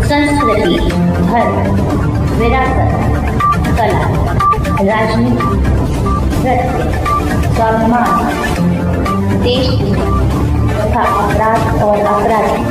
संस्कृति, धर्म, विरासत, कला, राजनीति, नृत्य, स्वाभिमान, देश तथा अपराध और अपराधी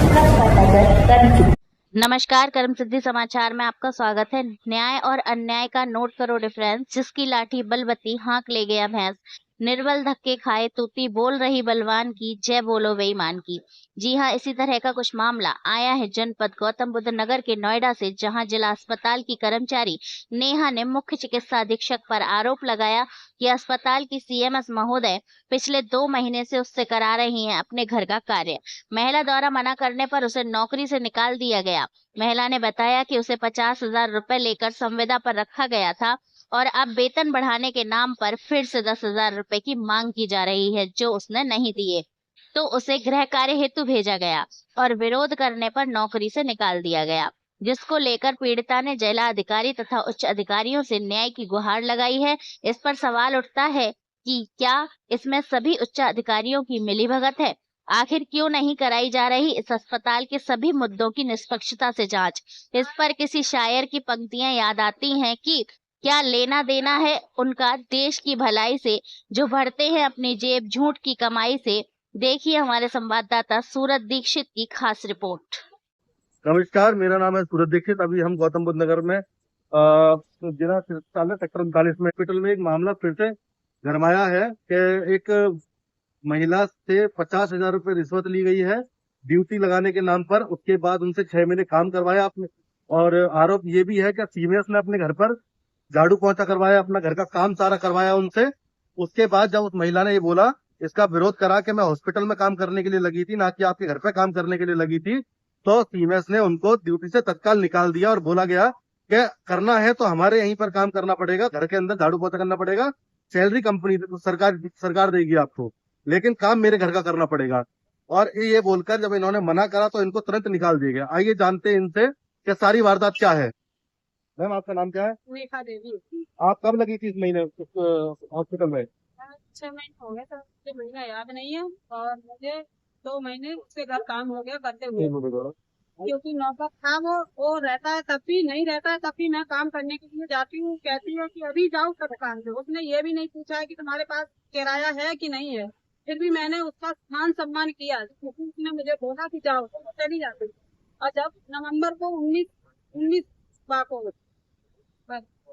सबका नजर कर्म। नमस्कार, कर्म सिद्धि समाचार में आपका स्वागत है। न्याय और अन्याय का नोट करो डिफरेंस। जिसकी लाठी बलवती हाँक ले गया भैंस। निर्बल धक्के खाए तूती बोल रही बलवान की, जय बोलो बेईमान की। जी हाँ, इसी तरह का कुछ मामला आया है जनपद गौतम बुद्ध नगर के नोएडा से, जहां जिला अस्पताल की कर्मचारी नेहा ने मुख्य चिकित्सा अधीक्षक पर आरोप लगाया कि अस्पताल की सीएमएस महोदय पिछले 2 महीने से उससे करा रही हैं अपने घर का कार्य। महिला द्वारा मना करने पर उसे नौकरी से निकाल दिया गया। महिला ने बताया कि उसे 50,000 रुपए लेकर संविदा पर रखा गया था और अब वेतन बढ़ाने के नाम पर फिर से 10,000 रुपए की मांग की जा रही है, जो उसने नहीं दिए। तो उसे गृह कार्य हेतु भेजा गया और विरोध करने पर नौकरी से निकाल दिया गया, जिसको लेकर पीड़िता ने जिला अधिकारी तथा उच्च अधिकारियों से न्याय की गुहार लगाई है। इस पर सवाल उठता है कि क्या इसमें सभी उच्च अधिकारियों की मिलीभगत है? आखिर क्यों नहीं कराई जा रही इस अस्पताल के सभी मुद्दों की निष्पक्षता से जांच? इस पर किसी शायर की पंक्तियां याद आती हैं कि क्या लेना देना है उनका देश की भलाई से, जो भरते हैं अपनी जेब झूठ की कमाई से। देखिए हमारे संवाददाता सूरज दीक्षित की खास रिपोर्ट। नमस्कार, मेरा नाम है सूरज दीक्षित। अभी हम गौतम बुद्ध नगर में जिला चिकित्सालय सेक्टर 39 में हॉस्पिटल में एक मामला फिर से गरमाया है कि एक महिला से 50,000 रुपए रिश्वत ली गई है ड्यूटी लगाने के नाम पर। उसके बाद उनसे 6 महीने काम करवाया आपने, और आरोप ये भी है कि सीएमएस ने अपने घर पर झाड़ू पोंछा करवाया, अपना घर का काम सारा करवाया उनसे। उसके बाद जब उस महिला ने ये बोला, इसका विरोध करा कि मैं हॉस्पिटल में काम करने के लिए लगी थी, ना कि आपके घर पे काम करने के लिए लगी थी, तो सीएमएस ने उनको ड्यूटी से तत्काल निकाल दिया और बोला गया कि करना है तो हमारे यहीं पर काम करना पड़ेगा, घर के अंदर झाड़ू पोंछा करना पड़ेगा, सैलरी कंपनी सरकार देगी आपको, लेकिन काम मेरे घर का करना पड़ेगा। और ये बोलकर जब इन्होंने मना करा तो इनको तुरंत निकाल दिया गया। आइए जानते हैं इनसे कि सारी वारदात क्या है। मैम, आपका नाम क्या है? नेहा देवी। आप कब लगी थी इस महीने हॉस्पिटल में? 6 महीने हो गए सर, मुझे महीना याद नहीं है। और मुझे 2 महीने उसके घर काम हो गया करते हुए, क्योंकि नौकर था वो रहता है तब भी, नहीं रहता है तब भी मैं काम करने के लिए जाती हूँ। कहती है कि अभी जाओ तब काम से। उसने ये भी नहीं पूछा है कि तुम्हारे पास किराया है कि नहीं है। फिर भी मैंने उसका मान सम्मान किया, क्योंकि उसने मुझे बोला कि जाओ, तो वो चली जाती। और जब नवंबर को 19 को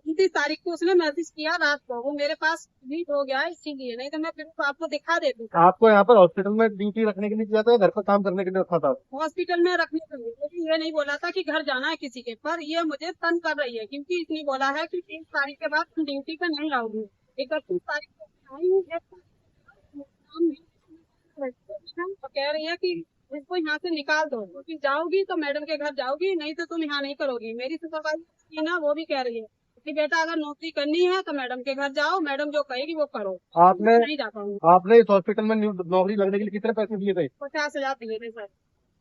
29 तारीख को उसने मैसेज किया रात को, वो मेरे पास लीड हो गया है, इसीलिए। नहीं तो मैं फिर आपको दिखा देती। आपको यहाँ पर हॉस्पिटल में ड्यूटी रखने के लिए किया था या घर पर काम करने के लिए रखा था? हॉस्पिटल में रखने के लिए, लेकिन ये नहीं बोला था कि घर जाना है किसी के। पर ये मुझे तंग कर रही है, क्योंकि इसने बोला है कि 30 तारीख के बाद तुम ड्यूटी पे नहीं आओगी। 31 तारीख को आई हूँ, कह रही है कि इसको यहाँ से निकाल दो, क्योंकि जाओगी तो मैडम के घर जाओगी, नहीं तो तुम यहाँ नहीं करोगी। मेरी सुपरवाइजर ना, वो भी कह रही है कि बेटा अगर नौकरी करनी है तो मैडम के घर जाओ, मैडम जो कहेगी वो करो। आपने नहीं जा पाऊंगी। आपने इस हॉस्पिटल में नौकरी लगने के लिए कितने पैसे दिए थे? 50,000 दिए थे सर।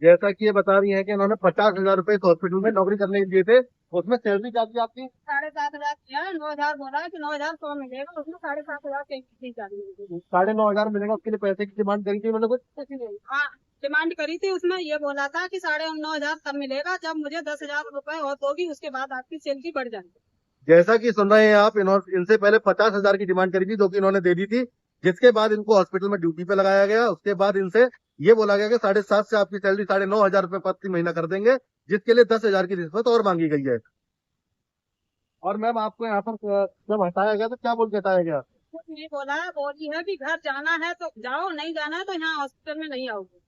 जैसा कि ये बता रही है कि इन्होंने 50,000 रुपए इस हॉस्पिटल में नौकरी करने के लिए दिए थे। उसमें सैलरी क्या थी आपकी? 7,500 दिया है। 9,000 बोला है कि 9,100 मिलेगा, उसमें 7,500 चाहिए। 9,500 मिलेगा, उसके लिए पैसे की डिमांड करी थी उन्होंने कुछ? कुछ नहीं, हाँ डिमांड करी थी। उसमें ये बोला था कि 9,500 तब मिलेगा जब मुझे 10,000 रुपए और दोगी, उसके बाद आपकी सैलरी बढ़ जाएगी। जैसा कि सुन रहे हैं आप, इनसे पहले 50,000 की डिमांड करी थी, जो कि इन्होंने दे दी थी, जिसके बाद इनको हॉस्पिटल में ड्यूटी पे लगाया गया। उसके बाद इनसे ये बोला गया कि 7,500 से आपकी सैलरी 9,500 रुपए प्रति महीना कर देंगे, जिसके लिए 10,000 की रिश्वत और मांगी गई है। और मैम, आपको यहाँ पर जब हटाया गया तो क्या बोल के हटाया गया? कुछ नहीं बोला है, बोली है कि घर जाना है तो जाओ, नहीं जाना है तो यहाँ हॉस्पिटल में नहीं आओगे।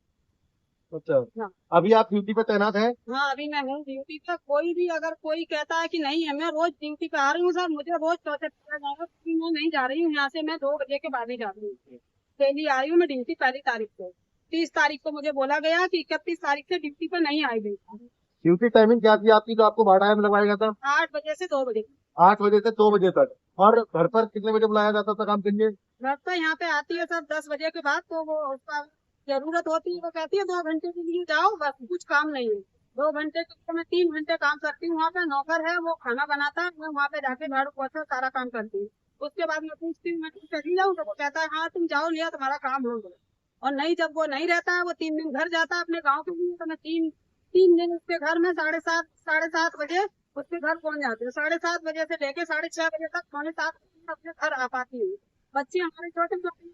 अच्छा, हाँ। अभी आप ड्यूटी पे तैनात हैं? हाँ, अभी मैं हूँ ड्यूटी पे। कोई भी अगर कोई कहता है कि नहीं है, मैं रोज ड्यूटी पे आ रही हूँ सर, मुझे रोज टॉर्चर किया जाएगा, क्योंकि मैं नहीं जा रही हूँ यहाँ से। मैं 2 बजे के बाद ही जा रही हूँ। डेली आ रही हूँ मैं ड्यूटी पहली तारीख को। 30 तारीख को मुझे बोला गया कि 31 तारीख से ड्यूटी पे नहीं आएगी। ड्यूटी टाइमिंग क्या थी आपकी, जो आपको भाड़ा में लगवाया गया था? 8 बजे से 2 बजे। 8 बजे से 2 बजे तक। और घर पर कितने बजे बुलाया जाता था काम के लिए? घर पर यहाँ पे आती है सर 10 बजे के बाद, तो वो उसका जरूरत होती है, वो कहती है 2 घंटे के लिए जाओ, बस कुछ काम नहीं है। 2 घंटे के मैं 3 घंटे काम करती हूँ। वहाँ पे नौकर है, वो खाना बनाता है, मैं वहाँ पे जाके झाड़ू पोछा सारा काम करती हूँ। उसके बाद मैं पूछती हूँ मैं तुम चली जाऊँ, तो वो कहता है हाँ तुम जाओ, लिया तुम्हारा काम हो गया। और नहीं, जब वो नहीं रहता है, वो 3 दिन घर जाता है अपने गाँव के लिए, तो मैं 3 दिन उसके घर में 7:30 बजे उसके घर पहुंच जाते हैं। 7:30 बजे से लेके 6:30 बजे तक 6:45 अपने घर आ पाती है। बच्चे हमारे छोटे छोटे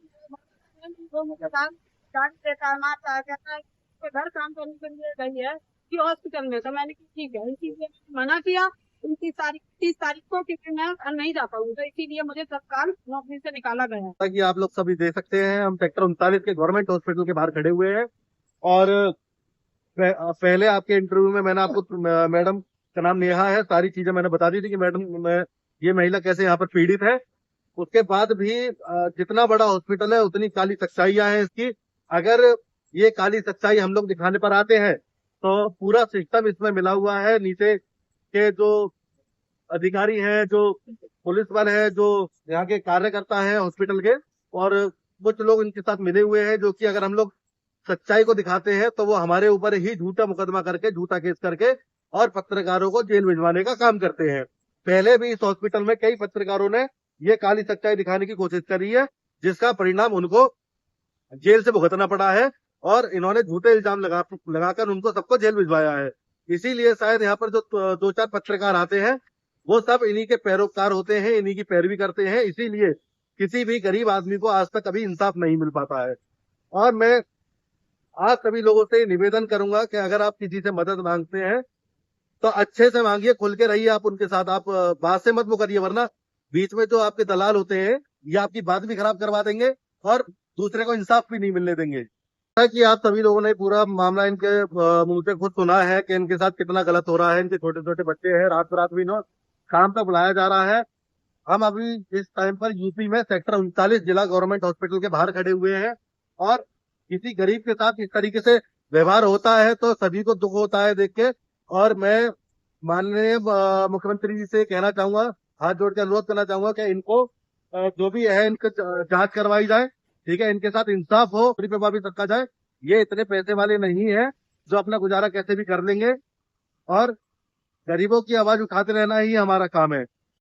वो मुझे गाड़ी देता है, मारता है, कहता है उसके घर काम करने के लिए गई है कि हॉस्पिटल में। तो मैंने कहा ठीक है, इसीलिए मना किया 30 तारीख को कि मैं घर नहीं जा पाऊंगी, तो इसीलिए मुझे तत्काल नौकरी से निकाला गया। जैसा कि आप लोग सभी देख सकते हैं, हम सेक्टर 39 के गवर्नमेंट हॉस्पिटल के बाहर खड़े हुए हैं। और पहले आपके इंटरव्यू में मैंने आपको मैडम का नाम नेहा है, सारी चीजें मैंने बता दी थी कि मैडम ये महिला कैसे यहाँ पर पीड़ित है। उसके बाद भी जितना बड़ा हॉस्पिटल है उतनी काली सच्चाइयां हैं इसकी। अगर ये काली सच्चाई हम लोग दिखाने पर आते हैं तो पूरा सिस्टम इसमें मिला हुआ है। नीचे के जो अधिकारी हैं, जो पुलिस वाले हैं, जो यहाँ के कार्यकर्ता हैं हॉस्पिटल के, और कुछ लोग इनके साथ मिले हुए हैं, जो कि अगर हम लोग सच्चाई को दिखाते हैं तो वो हमारे ऊपर ही झूठा मुकदमा करके, झूठा केस करके और पत्रकारों को जेल भिजवाने का काम करते हैं। पहले भी इस हॉस्पिटल में कई पत्रकारों ने ये काली सच्चाई दिखाने की कोशिश करी है, जिसका परिणाम उनको जेल से भुगतना पड़ा है। और इन्होंने झूठे इल्जाम लगाकर उनको सबको जेल भिजवाया है। इसीलिए शायद यहाँ पर जो 2-4 पत्रकार आते हैं वो सब इन्हीं के पैरोकार होते हैं, इन्हीं की पैरवी करते हैं। इसीलिए किसी भी गरीब आदमी को आज तक कभी इंसाफ नहीं मिल पाता है। और मैं आज सभी लोगों से निवेदन करूंगा कि अगर आप किसी से मदद मांगते हैं तो अच्छे से मांगिए, खुल के रहिए आप उनके साथ। आप बात से मत मुकरिए, वरना बीच में जो आपके दलाल होते हैं ये आपकी बात भी खराब करवा देंगे और दूसरे को इंसाफ भी नहीं मिलने देंगे। जैसा कि आप सभी लोगों ने पूरा मामला इनके मुंह से खुद सुना है कि इनके साथ कितना गलत हो रहा है। इनके छोटे छोटे बच्चे हैं, रात रात भी इन्हें काम तक बुलाया जा रहा है। हम अभी इस टाइम पर यूपी में सेक्टर 39 जिला गवर्नमेंट हॉस्पिटल के बाहर खड़े हुए हैं। और किसी गरीब के साथ इस तरीके से व्यवहार होता है तो सभी को दुख होता है देख के। और मैं माननीय मुख्यमंत्री जी से कहना चाहूंगा, हाथ जोड़ के अनुरोध करना चाहूंगा कि इनको जो भी है इनका जांच करवाई जाए, ठीक है, इनके साथ इंसाफ हो, पूरी पे वापिस रखा जाए। ये इतने पैसे वाले नहीं है जो अपना गुजारा कैसे भी कर लेंगे, और गरीबों की आवाज उठाते रहना ही हमारा काम है।